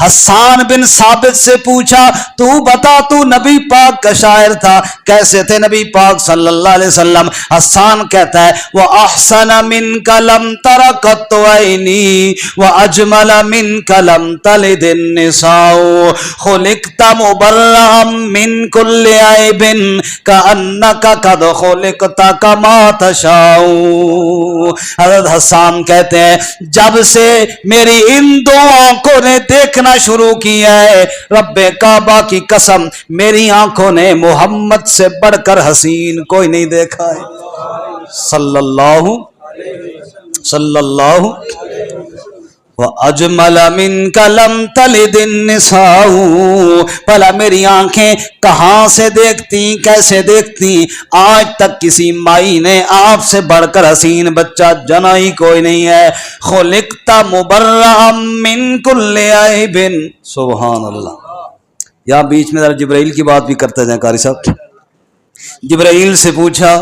حسان بن ثابت سے پوچھا تو بتا تو نبی پاک کا شاعر تھا، کیسے تھے نبی پاک صلی اللہ علیہ وسلم؟ حسان کہتا ہے وَأَحْسَنَ مِنْكَ لَمْ تَرَ قَطُّ عَيْنِي وَأَجْمَلَ مِنْكَ لَمْ تَلِدِ النِّسَاءُ خُلِقْتَ مُبَرَّأً مِنْ كُلِّ عَيْبٍ كَأَنَّكَ قَدْ خُلِقْتَ كَمَا تَشَاءُ۔ حضرت حسان کہتے ہیں جب سے میری ان دو آنکھوں نے دیکھنا شروع کیا ہے، رب کعبہ کی قسم میری آنکھوں نے محمد سے بڑھ کر حسین کوئی نہیں دیکھا ہے صلی اللہ وَأَجْمَلَ مِنْكَ لَمْ تَلِدِ النِّسَاءُ۔ بھلا میری آنکھیں کہاں سے دیکھتی، کیسے دیکھتی؟ آج تک کسی مائی نے آپ سے بڑھ کر حسین بچہ جنا ہی کوئی نہیں ہے۔ خُلِقْتَ مُبَرَّأً مِنْ كُلِّ عَيْبٍ۔ سبحان اللہ۔ یہاں بیچ میں ذرا جبرائیل کی بات بھی کرتے جائیں قاری صاحب۔ جبرائیل سے پوچھا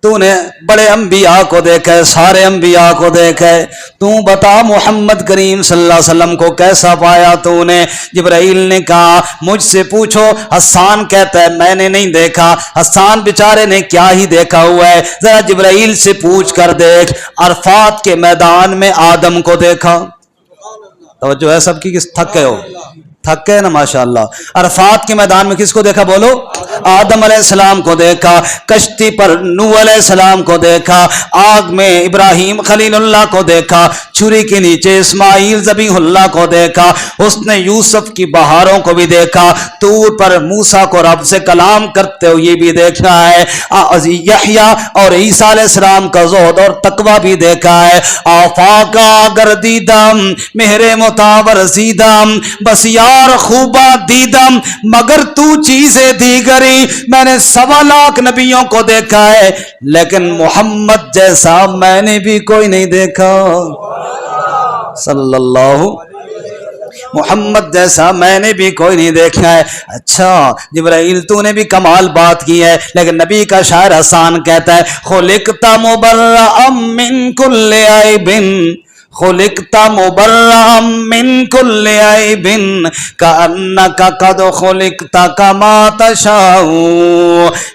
تو نے بڑے انبیاء کو دیکھا ہے، سارے انبیاء کو دیکھا ہے، تو بتا محمد کریم صلی اللہ علیہ وسلم کو کیسا پایا تو نے؟ جبرائیل نے کہا مجھ سے پوچھو۔ حسان کہتا ہے میں نے نہیں دیکھا۔ حسان بیچارے نے کیا ہی دیکھا ہوا ہے، ذرا جبرائیل سے پوچھ کر دیکھ۔ عرفات کے میدان میں آدم کو دیکھا، توجہ ہے سب کی، کس تھک گئے ہو؟ تھک گئے نا ماشاءاللہ۔ عرفات کے میدان میں کس کو دیکھا بولو؟ آدم علیہ السلام کو دیکھا، کشتی پر نوح علیہ السلام کو دیکھا، آگ میں ابراہیم خلیل اللہ کو دیکھا، چھری کے نیچے اسماعیل ذبیح اللہ کو دیکھا، اس نے یوسف کی بہاروں کو بھی دیکھا، طور پر موسیٰ کو رب سے کلام کرتے ہوئے بھی دیکھا ہے، یحییٰ اور عیسیٰ علیہ السلام کا زہد اور تقوی بھی دیکھا ہے۔ آفاقا گردیدم مہر متاور زیدم بس یار خوبا دیدم مگر تو چیزیں دیگری، میں نے 1.25 لاکھ نبیوں کو دیکھا ہے لیکن محمد جیسا میں نے بھی کوئی نہیں دیکھا صلی اللہ محمد جیسا میں نے بھی کوئی نہیں دیکھا ہے۔ اچھا جبرائیل تو نے بھی کمال بات کی ہے، لیکن نبی کا شاعر حسان کہتا ہے خلقت مبرأ من کل عیب خلقت مبرأ من کل عیب کأنک قد خلقت کما تشاء۔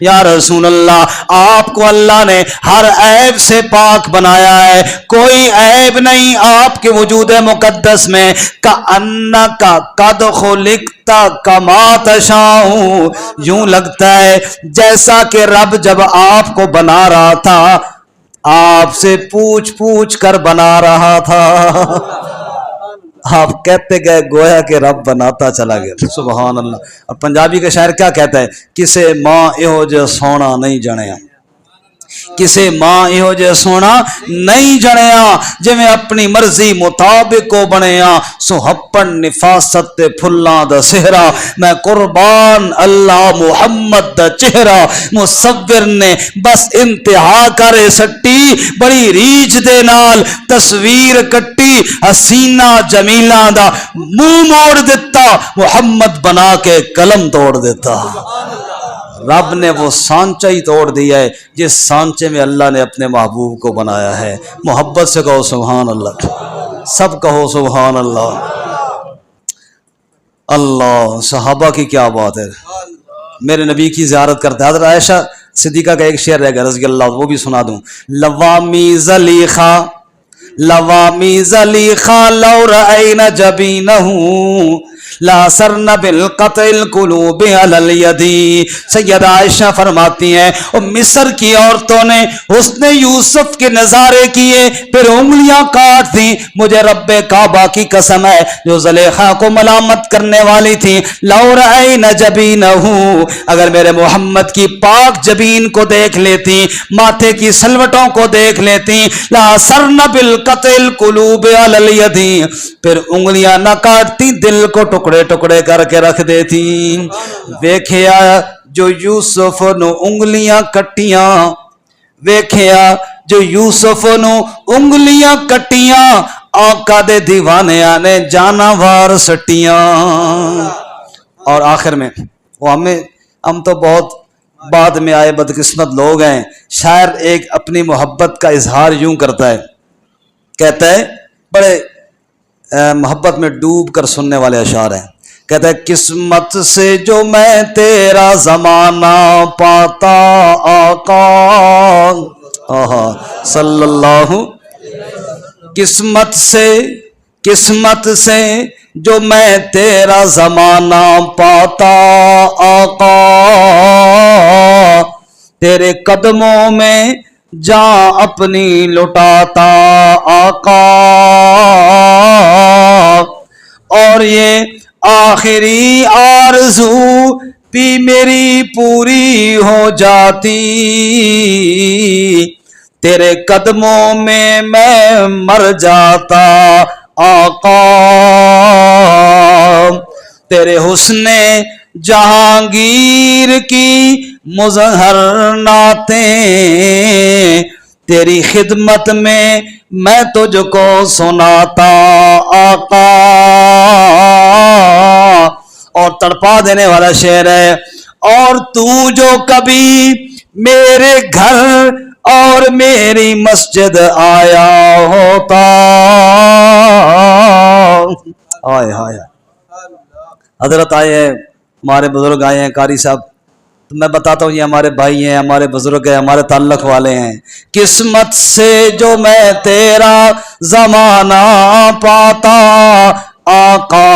یا رسول اللہ آپ کو اللہ نے ہر عیب سے پاک بنایا ہے، کوئی عیب نہیں آپ کے وجود مقدس میں۔ کأنک قد خلقت کما تشاء، یوں لگتا ہے جیسا کہ رب جب آپ کو بنا رہا تھا آپ سے پوچھ پوچھ کر بنا رہا تھا، آپ کہتے گئے گویا کہ رب بناتا چلا گیا۔ سبحان اللہ۔ اب پنجابی کا شاعر کیا کہتا ہے، کسے ماں یہو جے سونا نہیں جنیا، کسے ماں یہو جے سونا نہیں جنیا، جے میں اپنی مرضی مطابق کو بنیا، سو ہپن نفاست پھلاں دا سہرا، میں قربان اللہ محمد دا چہرہ، مصور نے بس انتہا کرے سٹی، بڑی ریچ دے نال تصویر کٹی، حسینہ جمیلہ دا منہ موڑ دیتا، محمد بنا کے قلم توڑ دیتا۔ رب نے وہ سانچہ ہی توڑ دیا ہے جس سانچے میں اللہ نے اپنے محبوب کو بنایا ہے۔ محبت سے کہو سبحان اللہ، سب کہو سبحان اللہ۔ اللہ، صحابہ کی کیا بات ہے، میرے نبی کی زیارت کرتے ہیں۔ حضرت عائشہ صدیقہ کا ایک شعر رہ گیا رضی اللہ، وہ بھی سنا دوں۔ لوامی زلیخا لوامی زلیخا لو رأینا جبینہ لا سرن بالقطع القلوب علی الیدی۔ سیدہ عائشہ فرماتی ہیں مصر کی عورتوں نے حسن یوسف کے نظارے کیے پھر انگلیاں کاٹ دی، مجھے رب کعبہ کی قسم ہے جو زلیخا کو ملامت کرنے والی تھی، لو رأینا جبینہ، اگر میرے محمد کی پاک جبین کو دیکھ لیتی، ماتھے کی سلوٹوں کو دیکھ لیتی، لا سرن بالقطع القلوب علی الیدی، پھر انگلیاں نہ کاٹتی دل کو ٹکڑے ٹکڑے کر کے رکھ دیتی۔ ویکھیا جو یوسف نو انگلیاں کٹیاں، ویکھیا جو یوسف نو انگلیاں کٹیاں، آقا دے دیوانیاں نے جانوار سٹیاں۔ اور آخر میں وہ ہم تو بہت بعد میں آئے بدقسمت لوگ ہیں، شاعر ایک اپنی محبت کا اظہار یوں کرتا ہے، کہتا ہے بڑے محبت میں ڈوب کر سننے والے اشعار ہیں. کہتا ہے قسمت سے جو میں تیرا زمانہ پاتا آقا صلی اللہ. قسمت سے جو میں تیرا زمانہ پاتا آقا، تیرے قدموں میں جان اپنی لٹاتا آقا، اور یہ آخری آرزو بھی میری پوری ہو جاتی، تیرے قدموں میں مر جاتا آقا. تیرے حسن جہانگیر کی مظہر نعتیں، تیری خدمت میں تجھ کو سناتا آقا. اور تڑپا دینے والا شعر ہے. اور تو جو کبھی میرے گھر اور میری مسجد آیا ہوتا. آئے ہائے حضرت آئے ہیں، ہمارے بزرگ آئے ہیں، قاری صاحب. تو میں بتاتا ہوں یہ ہمارے بھائی ہیں، ہمارے بزرگ ہیں، ہمارے تعلق والے ہیں. قسمت سے جو میں تیرا زمانہ پاتا آقا،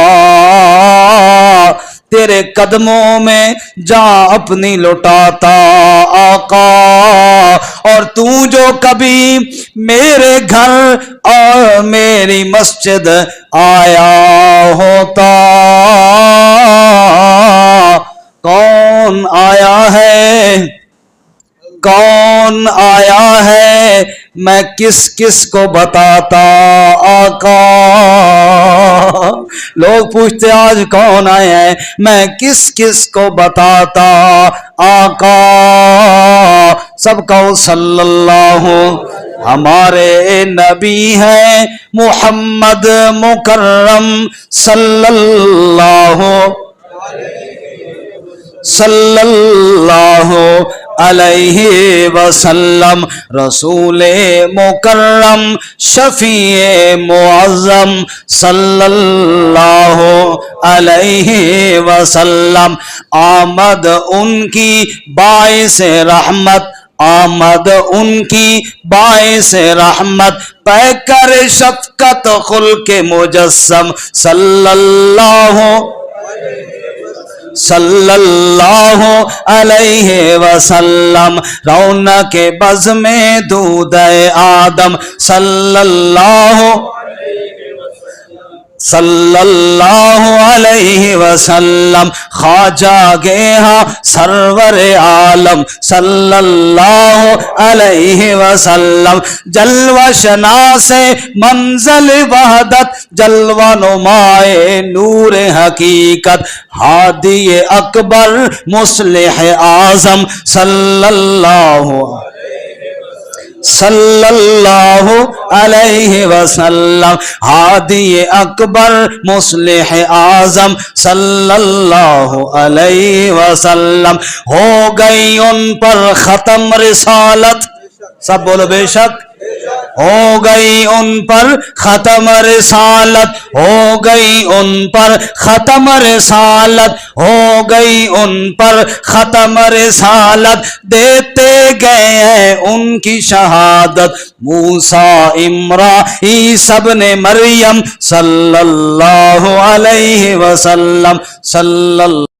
تیرے قدموں میں جان اپنی لٹاتا آقا، اور تو جو کبھی میرے گھر اور میری مسجد آیا ہوتا. کون آیا ہے، کون آیا ہے، میں کس کو بتاتا آقا. لوگ پوچھتے آج کون آئے ہیں، میں کس کو بتاتا آقا. سب کہو صلی اللہ. ہمارے نبی ہیں محمد مکرم صلی اللہ علیہ وسلم، رسول مکرم شفیع معظم صلی اللہ علیہ وسلم. آمد ان کی باعث رحمت، آمد ان کی باعث رحمت، پیکر شفقت خلق مجسم صلی اللہ علیہ وسلم. رونق بزم دودھ آدم صلی اللہ علیہ وسلم. خواجہ گے سرور عالم صلی اللہ علیہ وسلم. جلوہ شناس منزل وحدت، جلوہ نمائے نور حقیقت، ہادی اکبر مصلح اعظم صلی اللہ علیہ وسلم. ہادی اکبر مصلح اعظم صلی اللہ علیہ وسلم. ہو گئی ان پر ختم رسالت، سب بولو بے شک. ہو گئی ان پر ختم رسالت، ہو گئی ان پر ختم رسالت، ہو گئی ان پر ختم رسالت. دیتے گئے ہیں ان کی شہادت موسیٰ، عمران، عیسیٰ ابن مریم صلی اللہ علیہ وسلم. صلی اللہ